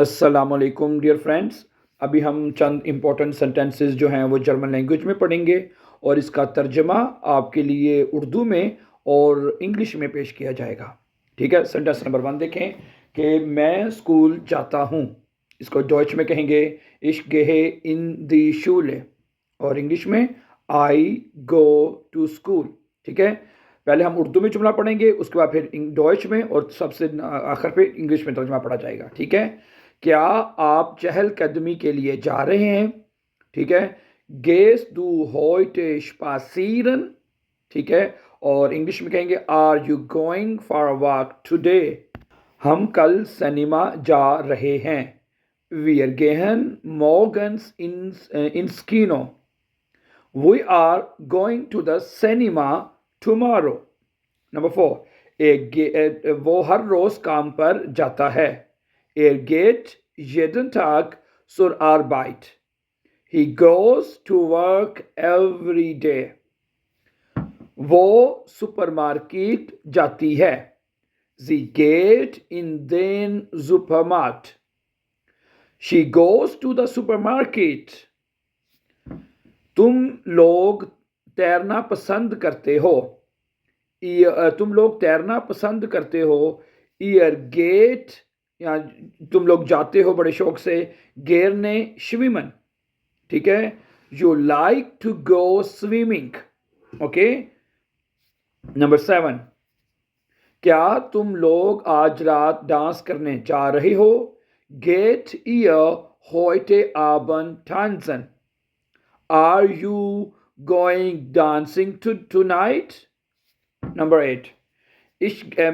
अस्सलामुअलैकुम dear friends. अभी हम चंद इम्पोर्टेंट सेंटेंसेस जो हैं वो जर्मन लैंग्वेज में पढ़ेंगे और इसका तर्जमा आपके लिए उर्दू में और इंग्लिश में पेश किया जाएगा। ठीक है, सेंटेंस नंबर 1 देखें कि मैं स्कूल जाता हूँ। इसको डॉइच में कहेंगे इश गेहे इन दी शूले और इंग्लिश में आई गो टू स्कूल। ठीक है, पहले हम उर्दू में जुमला पढ़ेंगे, उसके बाद फिर डॉइच में और सबसे आखिर पे इंग्लिश में तर्जुमा पढ़ा जाएगा। ठीक है, क्या आप चहलकदमी के लिए जा रहे हैं? ठीक है, गेस दू होइटे स्पासीरन। ठीक है, और इंग्लिश में कहेंगे are you going for a walk today? हम कल सिनेमा जा रहे हैं। वी आर गेहन मॉर्गन्स इन स्कीनो। We are going to the cinema tomorrow. Number 4, वो हर रोज काम पर जाता है। Er geht jeden Tag zur Arbeit. He goes to work every day. वो सुपरमार्केट जाती है। Sie geht in den Supermarkt. She goes to the supermarket. तुम लोग तैरना पसंद करते हो। तुम लोग तैरना पसंद करते हो। ईयर गेट, या तुम लोग जाते हो बड़े शौक से गेरने श्विमन। ठीक है, you like to go swimming. Okay, number 7, क्या तुम लोग आज रात डांस करने जा रहे हो? गेट ईयर होइटे आबन टांसन। Are you going dancing tonight? Number 8,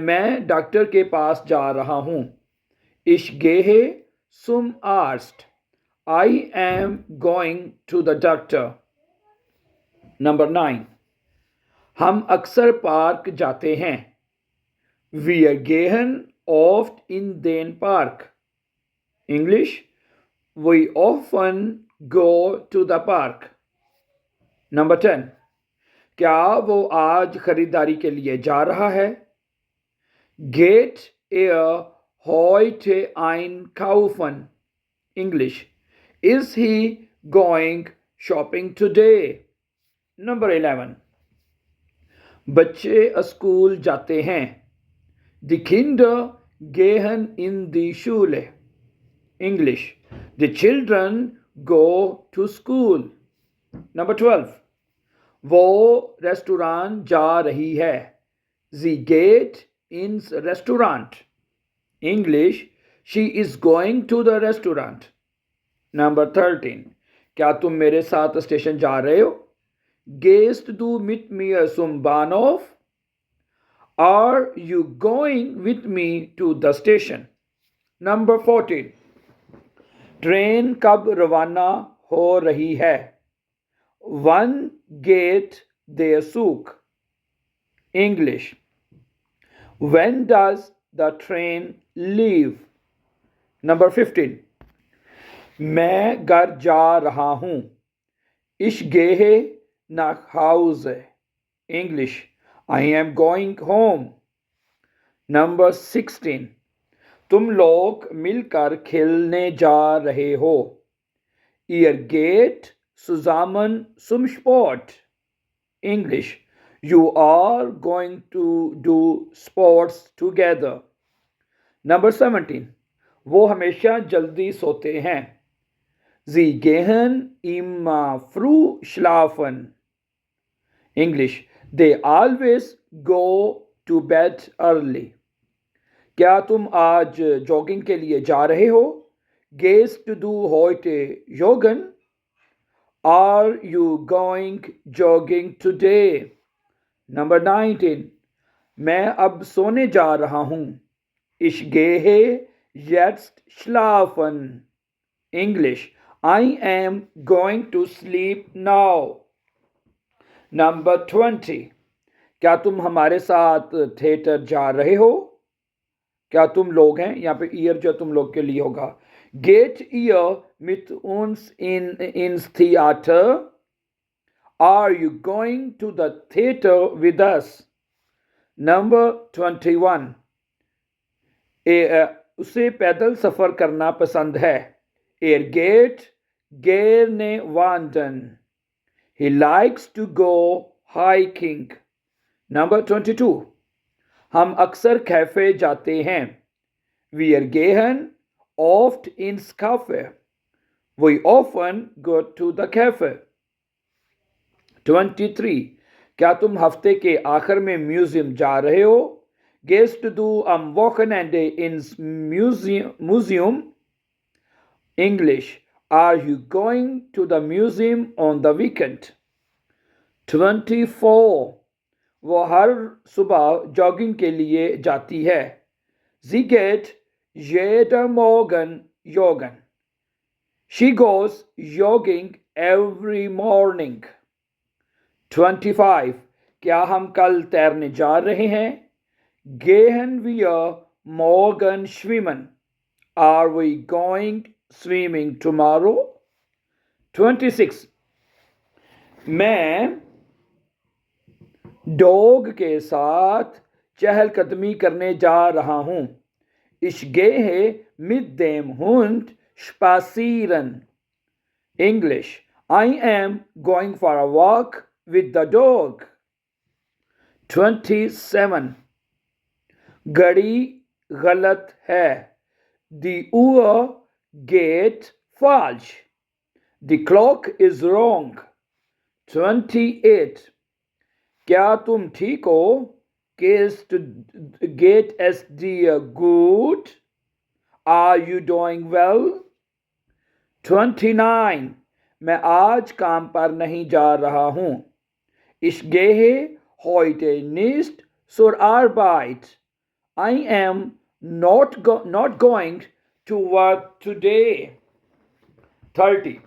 मैं डॉक्टर के पास जा रहा हूं। Ich gehe zum Arzt. I am going to the doctor. Number 9, हम अक्सर पार्क जाते हैं। We are gehen oft in den Park. English, we often go to the park. Number 10, क्या वो आज खरीदारी के लिए जा रहा है? Geht er heute einkaufen? English, is he going shopping today? Number 11, बच्चे स्कूल जाते हैं। Die Kinder gehen in die Schule. English, the children go to school. Number 12, वो रेस्टोरेंट जा रही है। Sie geht ins Restaurant. English, she is going to the restaurant. Number 13, क्या तुम मेरे साथ स्टेशन जा रहे हो? Gehst du mit mir zum Bahnhof? Are you going with me to the station? Number 14, train कब रवाना हो रही है? Wann geht der Zug? English, when does the train leave? Number 15, मैं घर जा रहा हूं। Ich gehe nach Hause. English, I am going home. Number 16, तुम लोग मिलकर खेलने जा रहे हो। Ihr geht zusammen zum Sport. English, you are going to do sports together. Number 17, वो hमेशा जल्दी सोते हैं। Sie gehen immer früh schlafen. English, they always go to bed early. क्या तुम आज जॉगिंग के लिए जा रहे हो? Gehst du heute joggen? Are you going jogging today? Number 19, मैं अब सोने जा रहा हूं। Ich gehe jetzt schlafen. English, I am going to sleep now. Number 20, क्या तुम हमारे साथ थिएटर जा रहे हो? क्या तुम लोग हैं, यहाँ पे ईयर जो तुम लोग के लिए होगा। Geht ihr mit uns ins Theater? Are you going to the theater with us? Number 21, उसे पैदल सफ़र करना पसंद है. Er geht gerne wandern. He likes to go hiking. Number 22. हम अक्सर कैफ़े जाते हैं. Wir gehen oft ins Café. We often go to the cafe. 23. क्या तुम हफ्ते के आखिर में म्यूजियम जा रहे हो? Gehst du am Wochenende ins Museum? English. Are you going to the museum on the weekend? 24. वो हर सुबह जॉगिंग के लिए जाती है. Sie geht jeden Morgen joggen. She goes jogging every morning. 25. क्या हम कल तैरने जा रहे हैं? Gehen wir morgen schwimmen? Are we going swimming tomorrow? 26. मैं डॉग के साथ चहलकदमी करने जा रहा हूं. Ich gehe mit dem Hund spazieren. English. I am going for a walk with the dog. 27. घड़ी गलत है. The Uhr geht falsch. The clock is wrong. 28. क्या तुम ठीक हो? Geht es dir gut? Are you doing well? 29. मैं आज काम पर नहीं जा रहा हूं. Ich gehe heute nicht zur Arbeit. I am not going to work today. 30.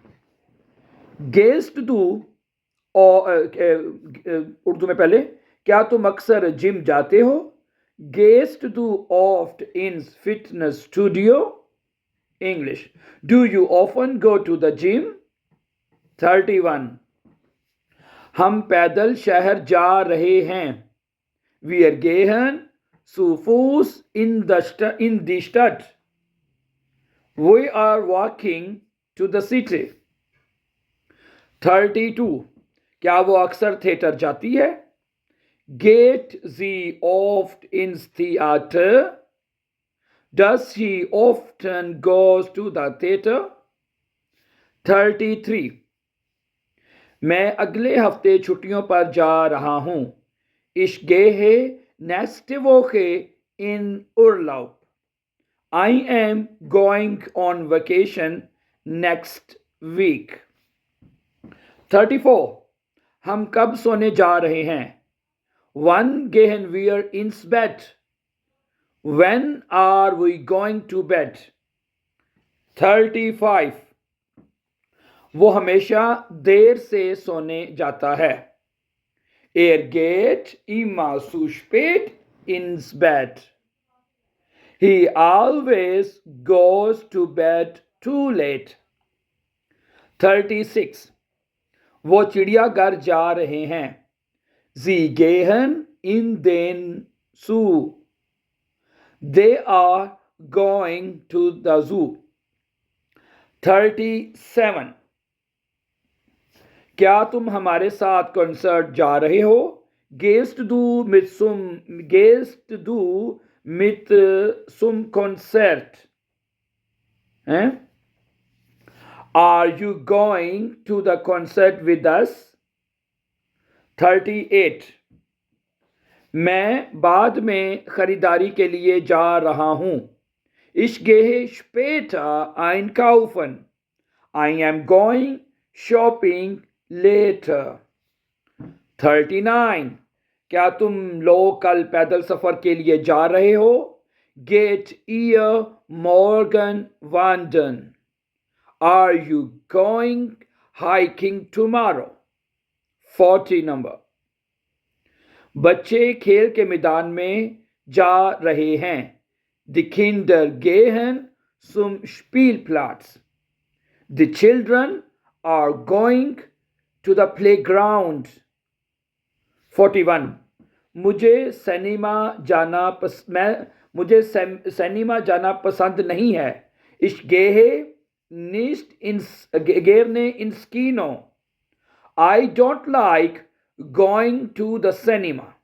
Gehst du Urdu में पहले, क्या तुम अक्सर जिम जाते हो? Gehst du oft ins Fitnessstudio? English. Do you often go to the gym? 31. हम पैदल शहर जा रहे हैं. Wir gehen zu Fuß in die Stadt. We are walking to the city. 32. क्या वो अक्सर थिएटर जाती है? Geht sie oft ins Theater? Does she often goes to the theater? 33. मैं अगले हफ्ते छुट्टियों पर जा रहा हूं. Ich gehe nächste Woche in Urlaub. I am going on vacation next week. 34. हम कब सोने जा रहे हैं? Wann gehen wir ins Bett? When are we going to bed? 35. वो हमेशा देर से सोने जाता है. Er geht immer zu spät ins Bett. He always goes to bed too late. 36. वो चिड़ियाघर जा रहे हैं. Sie gehen in den Zoo. They are going to the zoo. 37. क्या तुम हमारे साथ कॉन्सर्ट जा रहे हो? Gehst du mit zum Konzert? Are you going to the concert with us? 38. मैं बाद में खरीदारी के लिए जा रहा हूं. Ich gehe später einkaufen. I am going shopping later. 39. क्या तुम लोग कल पैदल सफर के लिए जा रहे हो? Geht ihr morgen wandern? Are you going hiking tomorrow? 40 number. बच्चे खेल के मैदान में जा रहे हैं. The Kinder gehen zum Spielplatz. The children are going to the playground. 41. मुझे सिनेमा मुझे सिनेमा जाना पसंद नहीं है. Ich gehe nicht gerne ins Kino. I don't like going to the cinema.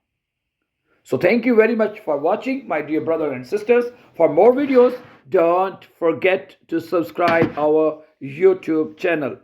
So thank you very much for watching, my dear brothers and sisters. For more videos, don't forget to subscribe our YouTube channel.